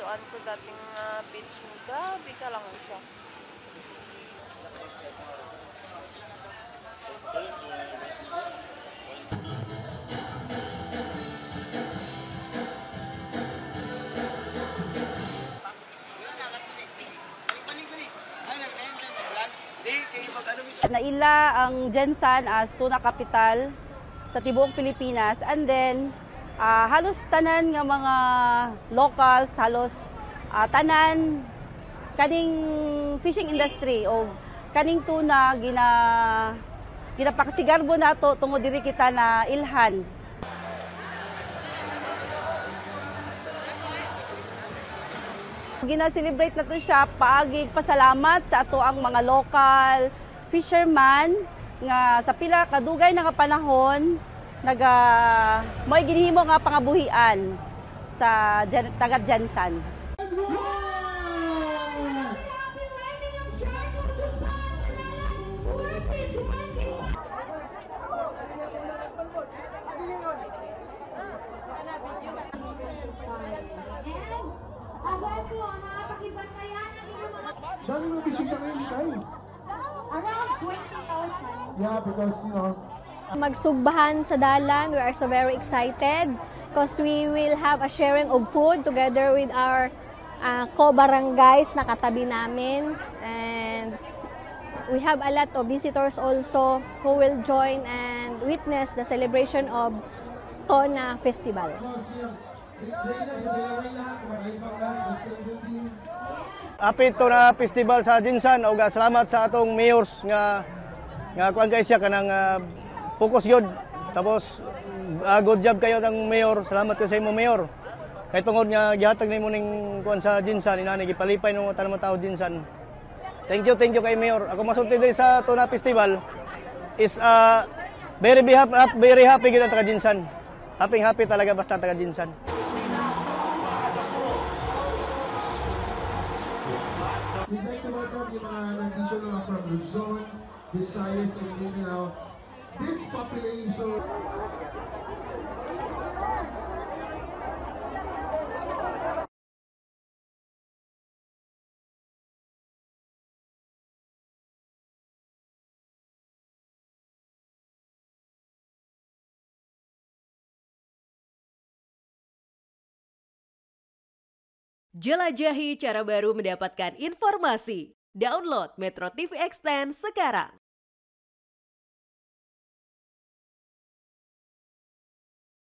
gituan ko dating beach mo. Gabi ka lang isa. Naila ang Gensan as tuna capital sa tibuok Pilipinas, and then halos tanan nga mga locals, halos tanan kaning fishing industry o kaning tuna ginapakasigarbo nato tungod diri kita na ilhan. Gina-celebrate nato siya paagig pasalamat sa ato ang mga local fisherman nga sa pila kadugay na nga panahon mo'y ginhimo nga pangabuhian sa taga Gensan. Dami mo bisita ngayon, Tay? Around 20,000. Yeah, because, you know, Magsugbahan sa dalan, we are so very excited because we will have a sharing of food together with our co-barangays na katabi namin, and we have a lot of visitors also who will join and witness the celebration of Tona Festival. Apit Tona Festival sa Gensan, ug salamat sa atong mayors nga kuan kay siya kanang focus yun. Tapos, good job kayo ng mayor. Salamat kayo sa imo, mayor. Kay tungod nga, gihatag na mo ning kuan sa Gensan, inani, gipalipay ng tanang tao Gensan. Thank you kay mayor. Ako masulti diri sa Tona Festival is very happy gid ang taga Gensan. Happy talaga basta taga Gensan. we'd like to welcome yung mga nandito na from Luzon, Visayas, and Mindanao. This population... Jelajahi cara baru mendapatkan informasi. Download Metro TV Extend sekarang.